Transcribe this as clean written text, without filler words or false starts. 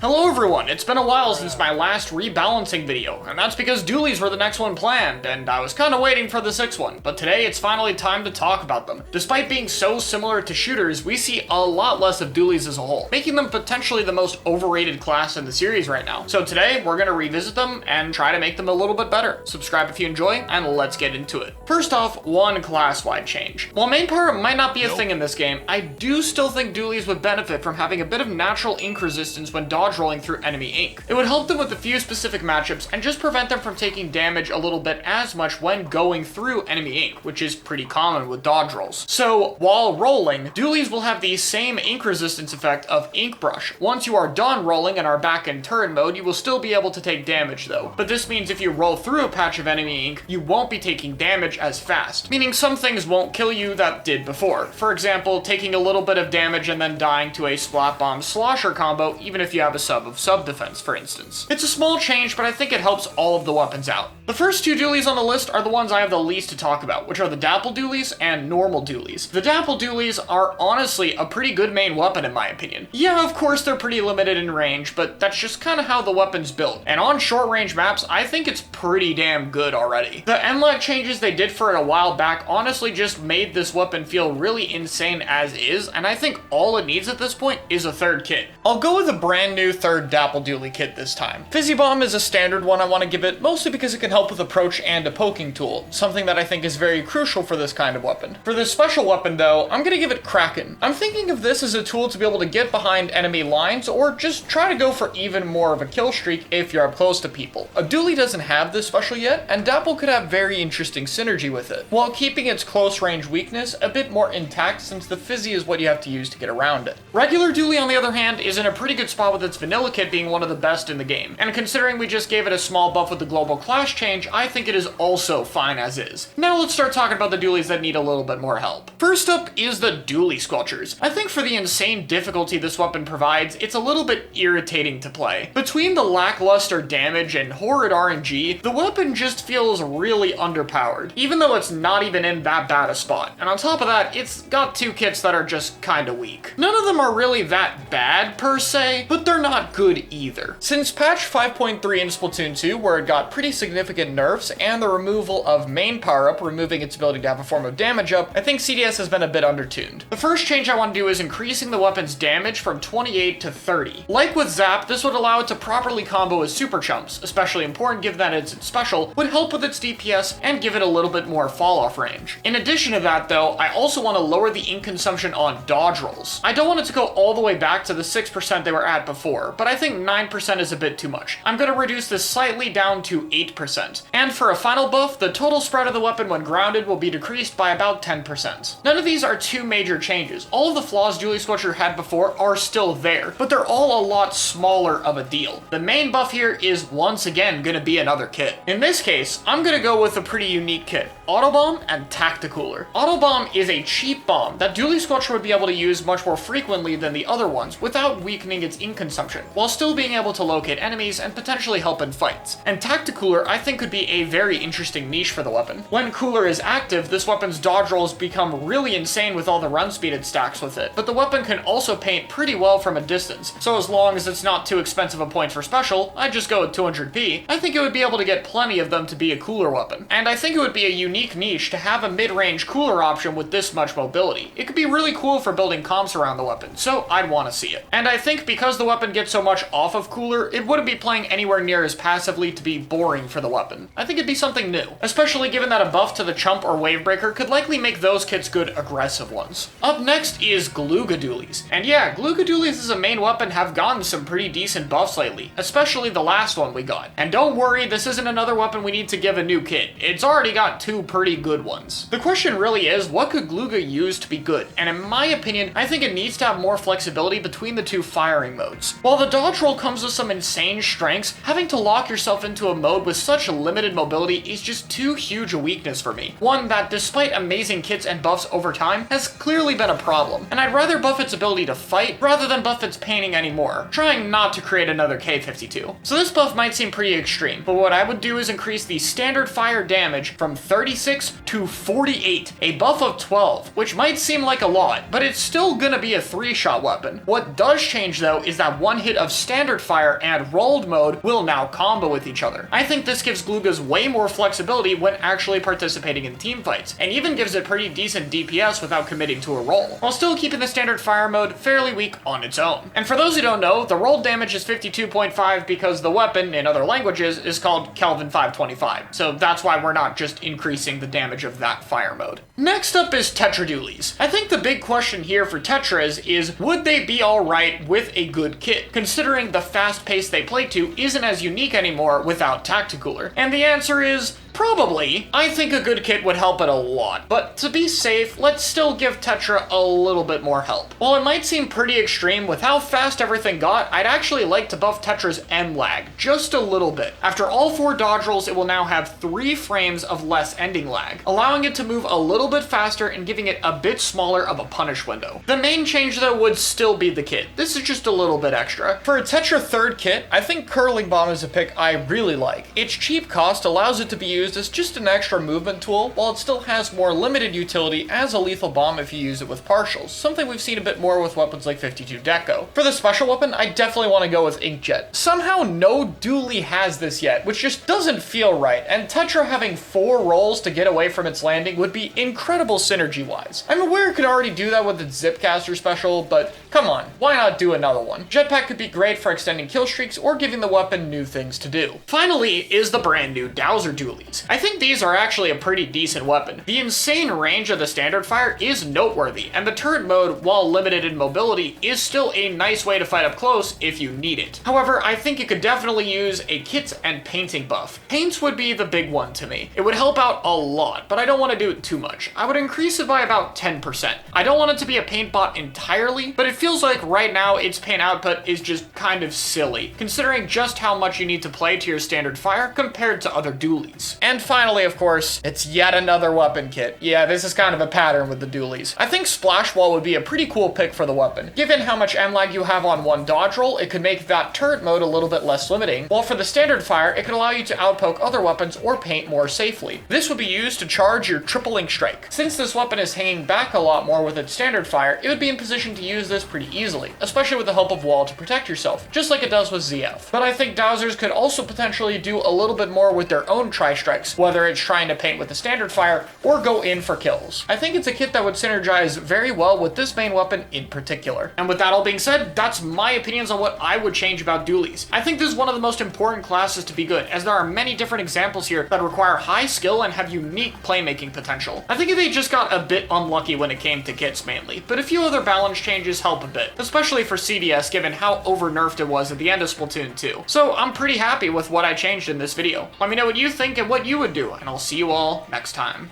Hello everyone, it's been a while since my last rebalancing video, and that's because Dualies were the next one planned, and I was kinda waiting for the sixth one, but today it's finally time to talk about them. Despite being so similar to shooters, we see a lot less of Dualies as a whole, making them potentially the most overrated class in the series right now. So today, we're gonna revisit them and try to make them a little bit better. Subscribe if you enjoy, and let's get into it. First off, one class-wide change. While main power might not be a thing in this game, I do still think Dualies would benefit from having a bit of natural ink resistance when dodge rolling through enemy ink. It would help them with a few specific matchups and just prevent them from taking damage a little bit as much when going through enemy ink, which is pretty common with dodge rolls. So while rolling, Dualies will have the same ink resistance effect of Ink Brush. Once you are done rolling and are back in turret mode, you will still be able to take damage though. But this means if you roll through a patch of enemy ink, you won't be taking damage as fast, meaning some things won't kill you that did before. For example, taking a little bit of damage and then dying to a Splat Bomb Slosher combo, even if you have a sub of sub defense, for instance. It's a small change, but I think it helps all of the weapons out. The first two Dualies on the list are the ones I have the least to talk about, which are the Dapple Dualies and normal Dualies. The Dapple Dualies are honestly a pretty good main weapon in my opinion. Yeah, of course they're pretty limited in range, but that's just kind of how the weapon's built. And on short range maps, I think it's pretty damn good already. The end-lag changes they did for it a while back honestly just made this weapon feel really insane as is, and I think all it needs at this point is a third kit. I'll go with a brand new third Dapple Dualie kit this time. Fizzy Bomb is a standard one I want to give it, mostly because it can help with approach and a poking tool, something that I think is very crucial for this kind of weapon. For this special weapon though, I'm gonna give it Kraken. I'm thinking of this as a tool to be able to get behind enemy lines or just try to go for even more of a kill streak if you're up close to people. A Dualie doesn't have this special yet, and Dapple could have very interesting synergy with it, while keeping its close range weakness a bit more intact since the Fizzy is what you have to use to get around it. Regular Dualie on the other hand is in a pretty good spot with its vanilla kit being one of the best in the game, and considering we just gave it a small buff with the global class change, I think it is also fine as is. Now let's start talking about the Dualies that need a little bit more help. First up is the Dualie Squelchers. I think for the insane difficulty this weapon provides, it's a little bit irritating to play. Between the lackluster damage and horrid RNG, the weapon just feels really underpowered, even though it's not even in that bad a spot. And on top of that, it's got two kits that are just kinda weak. None of them are really that bad per se, but they're not good either. Since patch 5.3 in Splatoon 2, where it got pretty significant nerfs and the removal of main power-up, removing its ability to have a form of damage up, I think CDS has been a bit undertuned. The first change I want to do is increasing the weapon's damage from 28 to 30. Like with Zap, this would allow it to properly combo with Super Chumps, especially important given that it's special, would help with its DPS and give it a little bit more fall-off range. In addition to that though, I also want to lower the ink consumption on dodge rolls. I don't want it to go all the way back to the 6% they were at before, but I think 9% is a bit too much. I'm going to reduce this slightly down to 8%. And for a final buff, the total spread of the weapon when grounded will be decreased by about 10%. None of these are too major changes. All of the flaws Dualie Squelcher had before are still there, but they're all a lot smaller of a deal. The main buff here is once again going to be another kit. In this case, I'm going to go with a pretty unique kit. Autobomb and Tacticooler. Autobomb is a cheap bomb that Dualie Squelcher would be able to use much more frequently than the other ones without weakening its ink consumption, while still being able to locate enemies and potentially help in fights. And Tacticooler I think could be a very interesting niche for the weapon. When Cooler is active, this weapon's dodge rolls become really insane with all the run speed it stacks with it, but the weapon can also paint pretty well from a distance, so as long as it's not too expensive a point for special, I'd just go with 200p, I think it would be able to get plenty of them to be a cooler weapon. And I think it would be a unique niche to have a mid-range cooler option with this much mobility. It could be really cool for building comps around the weapon, so I'd want to see it. And I think because the weapon gets so much off of Cooler, it wouldn't be playing anywhere near as passively to be boring for the weapon. I think it'd be something new, especially given that a buff to the Chump or Wavebreaker could likely make those kits good aggressive ones. Up next is Glooga Dualies. And yeah, Glooga Dualies as a main weapon have gotten some pretty decent buffs lately, especially the last one we got. And don't worry, this isn't another weapon we need to give a new kit. It's already got two pretty good ones. The question really is, what could Glooga use to be good? And in my opinion, I think it needs to have more flexibility between the two firing modes. While the dodge roll comes with some insane strengths, having to lock yourself into a mode with such limited mobility is just too huge a weakness for me. One that, despite amazing kits and buffs over time, has clearly been a problem, and I'd rather buff its ability to fight rather than buff its painting anymore, trying not to create another K52. So this buff might seem pretty extreme, but what I would do is increase the standard fire damage from 36 to 48, a buff of 12, which might seem like a lot, but it's still gonna be a 3-shot weapon. What does change though is that one hit of standard fire and rolled mode will now combo with each other. I think this gives Gloogas way more flexibility when actually participating in team fights, and even gives it pretty decent DPS without committing to a roll, while still keeping the standard fire mode fairly weak on its own. And for those who don't know, the rolled damage is 52.5 because the weapon, in other languages, is called Kelvin 525, so that's why we're not just increasing the damage of that fire mode. Next up is Tetra Dualies. I think the big question here for Tetras is, would they be alright with a good kit, considering the fast pace they play to isn't as unique anymore without Tacticooler? And the answer is, probably. I think a good kit would help it a lot, but to be safe, let's still give Tetra a little bit more help. While it might seem pretty extreme with how fast everything got, I'd actually like to buff Tetra's M lag just a little bit. After all 4 dodge rolls, it will now have 3 frames of less ending lag, allowing it to move a little bit faster and giving it a bit smaller of a punish window. The main change though would still be the kit. This is just a little bit extra. For a Tetra 3rd kit, I think Curling Bomb is a pick I really like. Its cheap cost allows it to be used as just an extra movement tool, while it still has more limited utility as a lethal bomb if you use it with partials, something we've seen a bit more with weapons like 52 Deco. For the special weapon, I definitely want to go with Inkjet. Somehow no dually has this yet, which just doesn't feel right, and Tetra having 4 rolls to get away from its landing would be incredible synergy-wise. I'm aware it could already do that with its Zipcaster special, but come on, why not do another one? Jetpack could be great for extending kill streaks or giving the weapon new things to do. Finally is the brand new Dowser Dualies. I think these are actually a pretty decent weapon. The insane range of the standard fire is noteworthy, and the turret mode, while limited in mobility, is still a nice way to fight up close if you need it. However, I think it could definitely use a kits and painting buff. Paints would be the big one to me. It would help out a lot, but I don't want to do it too much. I would increase it by about 10%. I don't want it to be a paint bot entirely, but it feels like right now its paint output is just kind of silly, considering just how much you need to play to your standard fire compared to other dualies. And finally, of course, it's yet another weapon kit. Yeah, this is kind of a pattern with the dualies. I think Splash Wall would be a pretty cool pick for the weapon. Given how much M lag you have on one dodge roll, it could make that turret mode a little bit less limiting, while for the standard fire, it could allow you to outpoke other weapons or paint more safely. This would be used to charge your triple link strike. Since this weapon is hanging back a lot more with its standard fire, it would be in position to use this pretty easily, especially with the help of Wall to protect yourself, just like it does with ZF. But I think Dowsers could also potentially do a little bit more with their own tri-strikes, whether it's trying to paint with the standard fire or go in for kills. I think it's a kit that would synergize very well with this main weapon in particular. And with that all being said, that's my opinions on what I would change about dualies. I think this is one of the most important classes to be good, as there are many different examples here that require high skill and have unique playmaking potential. I think they just got a bit unlucky when it came to kits mainly, but a few other balance changes help a bit, especially for CDS given how over-nerfed it was at the end of Splatoon 2. So I'm pretty happy with what I changed in this video. Let me know what you think and what you would do, and I'll see you all next time.